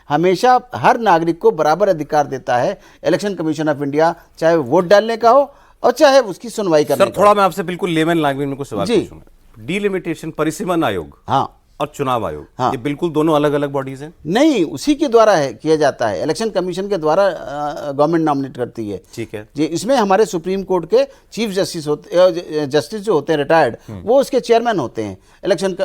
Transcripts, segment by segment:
हमेशा हर नागरिक को बराबर अधिकार देता है इलेक्शन कमीशन ऑफ इंडिया, चाहे वोट डालने का हो और चाहे उसकी सुनवाई करने सर, थोड़ा मैं आपसे बिल्कुल लेमन लैंग्वेज में कुछ सवाल जी। पूछूंगा। डिलिमिटेशन परिसीमन आयोग हाँ और चुनाव आयोग, हाँ। ये बिल्कुल दोनों अलग अलग बॉडीज हैं? नहीं, उसी के द्वारा है किया जाता है, इलेक्शन कमीशन के द्वारा गवर्नमेंट नॉमिनेट करती है। ठीक है जी। इसमें हमारे सुप्रीम कोर्ट के चीफ जस्टिस जो होते हैं रिटायर्ड, वो उसके चेयरमैन होते हैं। इलेक्शन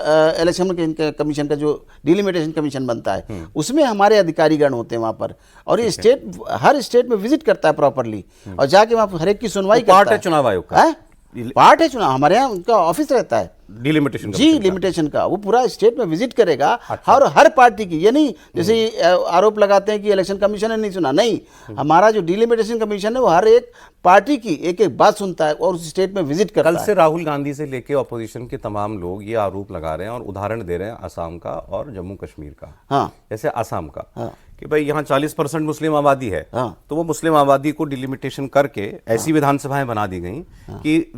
कमीशन का जो डिलिमिटेशन कमीशन बनता है उसमें हमारे अधिकारीगण होते हैं वहाँ पर, और ये स्टेट हर स्टेट में विजिट करता है प्रॉपरली और जाके वहाँ हर एक की सुनवाई करता है। पार्ट है चुनाव आयोग का? पार्ट है चुनाव, हमारे यहाँ उनका ऑफिस रहता है डिलिमिटेशन जी, लिमिटेशन का। वो पूरा स्टेट में विजिट करेगा। और हर पार्टी की, ये नहीं जैसे आरोप लगाते हैं कि इलेक्शन कमीशन ने नहीं सुना, नहीं, हमारा जो डिलिमिटेशन कमीशन है वो हर एक पार्टी की एक एक बात सुनता है और उस स्टेट में विजिट करता है। कल से राहुल गांधी से लेके ऑपोजिशन के तमाम लोग ये आरोप लगा रहे हैं और उदाहरण दे रहे हैं असम का और जम्मू कश्मीर का। हाँ। जैसे असम का, हाँ। कि भाई यहाँ 40% मुस्लिम आबादी है। हाँ। तो वो मुस्लिम आबादी को डिलिमिटेशन करके ऐसी विधानसभाएं बना दी गई कि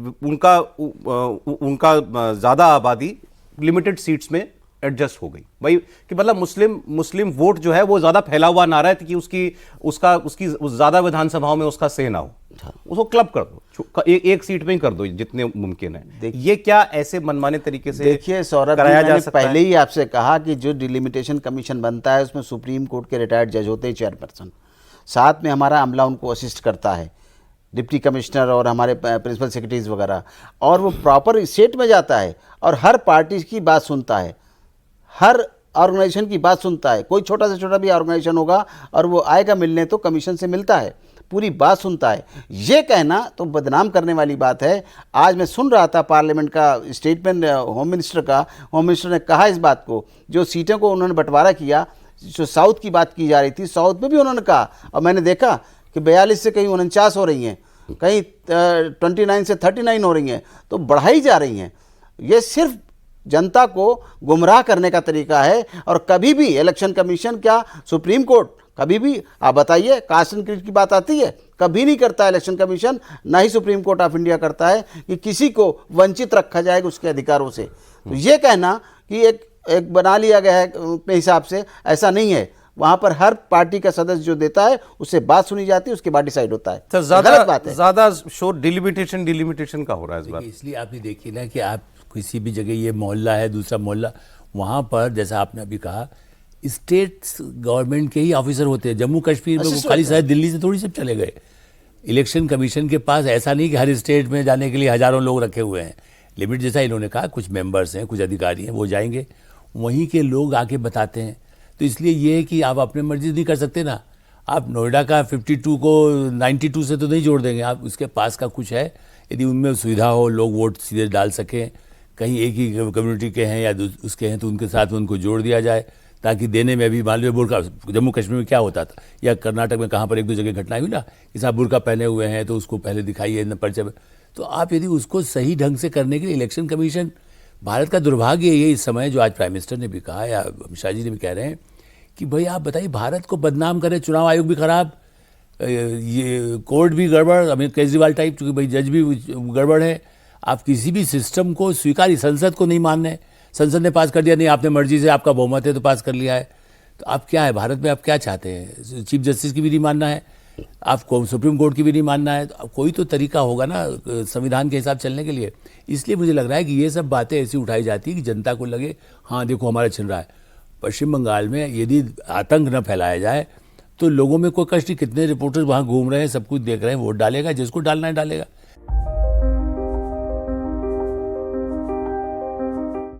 उनका ज्यादा आबादी लिमिटेड सीट्स में एडजस्ट हो गई भाई, कि मतलब मुस्लिम वोट जो है वो ज्यादा फैला हुआ ना रहे कि उसकी ज्यादा विधानसभाओं में उसका से ना हो, उसको क्लब कर दो, एक सीट में ही कर दो जितने मुमकिन है। ये क्या ऐसे मनमाने तरीके से देखिए सौरभ, कराया जा मैंने सकता पहले है? ही आपसे कहा कि जो डिलिमिटेशन कमीशन बनता है उसमें सुप्रीम कोर्ट के रिटायर्ड जज होते हैं चेयरपर्सन, साथ में हमारा अमला उनको असिस्ट करता है, डिप्टी कमिश्नर और हमारे प्रिंसिपल सेक्रेटरीज वगैरह, और वो प्रॉपर स्टेट में जाता है और हर पार्टी की बात सुनता है, हर ऑर्गेनाइजेशन की बात सुनता है। कोई छोटा से छोटा भी ऑर्गेनाइजेशन होगा और वो आएगा मिलने तो कमीशन से मिलता है, पूरी बात सुनता है। ये कहना तो बदनाम करने वाली बात है। आज मैं सुन रहा था पार्लियामेंट का स्टेटमेंट होम मिनिस्टर ने कहा इस बात को, जो सीटों को उन्होंने बंटवारा किया, जो साउथ की बात की जा रही थी, साउथ में भी उन्होंने कहा, और मैंने देखा कि 42 से कहीं 49 हो रही हैं, कहीं 29 से 39 हो रही हैं, तो बढ़ाई जा रही हैं। ये सिर्फ जनता को गुमराह करने का तरीका है। और कभी भी इलेक्शन कमीशन, क्या सुप्रीम कोर्ट कभी भी, आप बताइए, कास्ट एंड क्रीड की बात आती है, कभी नहीं करता इलेक्शन कमीशन, ना ही सुप्रीम कोर्ट ऑफ इंडिया करता है कि किसी को वंचित रखा जाएगा उसके अधिकारों से। तो ये कहना कि एक बना लिया गया है अपने हिसाब से, ऐसा नहीं है। वहां पर हर पार्टी का सदस्य जो देता है उससे बात सुनी जाती है, उसके बाद डिसाइड होता है। तो ज्यादा शोर डिलिमिटेशन का हो रहा है इस बार। इसलिए आपने देखिए ना कि आप किसी भी जगह, ये मोहल्ला है, दूसरा मोहल्ला, वहाँ पर जैसा आपने अभी कहा, स्टेट गवर्नमेंट के ही ऑफिसर होते हैं। जम्मू कश्मीर में वो खाली शायद दिल्ली से थोड़ी सब चले गए। इलेक्शन कमीशन के पास ऐसा नहीं कि हर स्टेट में जाने के लिए हजारों लोग रखे हुए हैं। लिमिट जैसा इन्होंने कहा, कुछ मेंबर्स हैं, कुछ अधिकारी हैं, वो जाएंगे, वहीं के लोग आके बताते हैं। तो इसलिए ये है कि आप अपने मर्जी नहीं कर सकते ना। आप नोएडा का 52 को 92 से तो नहीं जोड़ देंगे, आप उसके पास का कुछ है, यदि उनमें सुविधा हो, लोग वोट सीधे डाल सकें, कहीं एक ही कम्युनिटी के हैं या उसके हैं तो उनके साथ उनको जोड़ दिया जाए, ताकि देने में भी, मान लो बुर्का जम्मू कश्मीर में क्या होता था, या कर्नाटक में कहाँ पर एक दो जगह घटना हुई ना कि साहब बुर्का पहने हुए हैं तो उसको पहले दिखाइए न पर्चे में। तो आप यदि उसको सही ढंग से करने के लिए इलेक्शन कमीशन, भारत का दुर्भाग्य ये इस समय, जो आज प्राइम मिनिस्टर ने भी कहा या अमित शाह जी ने भी कह रहे हैं कि भाई आप बताइए, भारत को बदनाम करें, चुनाव आयोग भी खराब, ये कोर्ट भी गड़बड़, अमित केजरीवाल टाइप, चूँकि भाई जज भी गड़बड़ है, आप किसी भी सिस्टम को स्वीकार, संसद को नहीं मान रहे, संसद ने पास कर दिया, नहीं आपने मर्जी से, आपका बहुमत है तो पास कर लिया है। तो आप क्या है भारत में, आप क्या चाहते हैं? चीफ जस्टिस की भी नहीं मानना है आपको, सुप्रीम कोर्ट की भी नहीं मानना है, तो कोई तो तरीका होगा ना संविधान के हिसाब चलने के लिए। इसलिए मुझे लग रहा है कि ये सब बातें ऐसी उठाई जाती है कि जनता को लगे हाँ देखो हमारा छिन रहा है। पश्चिम बंगाल में यदि आतंक न फैलाया जाए तो लोगों में कोई कष्ट, कितने रिपोर्टर्स वहाँ घूम रहे हैं, सब कुछ देख रहे हैं, वोट डालेगा, जिसको डालना है डालेगा।